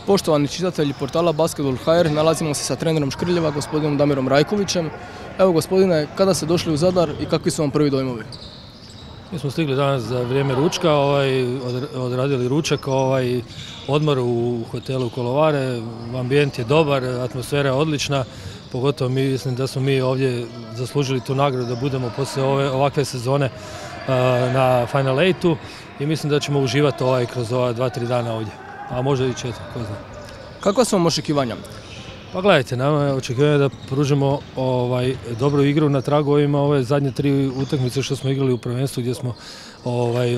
Poštovani čitatelji portala Basketball.hr, nalazimo se sa trenerom Škrljeva, gospodinom Damirom Rajkovićem. Evo gospodine, kada ste došli u Zadar i kakvi su vam prvi dojmovi? Mi smo stigli danas za vrijeme ručka, odradili ručak, odmor u hotelu Kolovare, ambijent je dobar, atmosfera je odlična, pogotovo mislim da smo mi ovdje zaslužili tu nagradu da budemo poslije ovakve sezone na Final 8-u i mislim da ćemo uživati kroz ova 2-3 dana ovdje, a možda i 4, ko zna. Kakva su vam očekivanja? Pa gledajte, nama je očekivanje da pružimo dobru igru na tragu ove zadnje 3 utakmice što smo igrali u prvenstvu gdje smo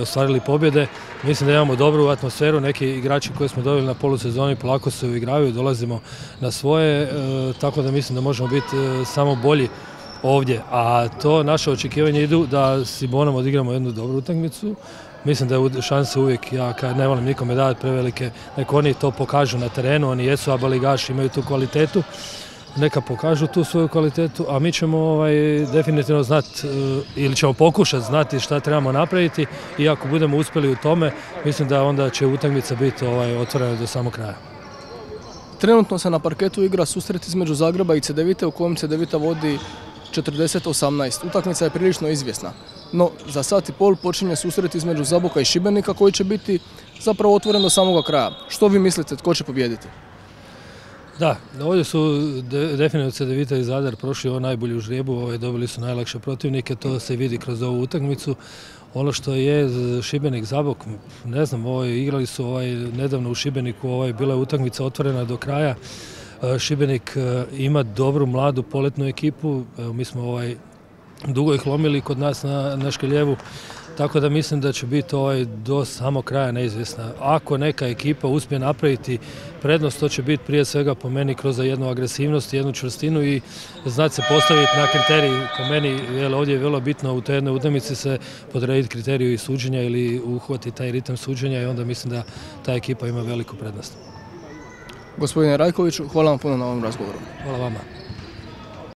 ostvarili pobjede. Mislim da imamo dobru atmosferu, neki igrači koje smo dobili na polusezoni polako se uigravaju, dolazimo na svoje, tako da mislim da možemo biti samo bolji ovdje. A to naše očekivanje idu da s Cibonom odigramo jednu dobru utakmicu. Mislim da je šanse uvijek, ja ne volim nikome davati prevelike, neka oni to pokažu na terenu, oni jesu abaligaši, imaju tu kvalitetu, neka pokažu tu svoju kvalitetu, a mi ćemo definitivno znati ili ćemo pokušati znati šta trebamo napraviti i ako budemo uspjeli u tome, mislim da onda će utakmica biti otvorena do samog kraja. Trenutno se na parketu igra susret između Zagreba i Cedevite u kojem Cedevita vodi 40-18. Utakmica je prilično izvjesna. No, za sat i pol počinje susret između Zaboka i Šibenika koji će biti zapravo otvoren do samoga kraja. Što vi mislite, tko će pobijediti? Da, ovdje su definitivno Cedevita i Zadar prošli najbolju ždrijebu, dobili su najlakše protivnike, to se vidi kroz ovu utakmicu. Ono što je Šibenik Zabok, ne znam, igrali su nedavno u Šibeniku, bila je utakmica otvorena do kraja. Šibenik ima dobru mladu poletnu ekipu, mi smo dugo ih lomili kod nas na Škrljevu, tako da mislim da će biti do samog kraja neizvjesna. Ako neka ekipa uspije napraviti prednost, to će biti prije svega po meni kroz jednu agresivnost, jednu čvrstinu i znati se postaviti na kriteriji. Po meni ovdje je vrlo bitno u toj jednoj utakmici se podrediti kriteriju i suđenja ili uhvatiti taj ritam suđenja i onda mislim da ta ekipa ima veliku prednost. Gospodine Rajkoviću, hvala vam puno na ovom razgovoru. Hvala vama.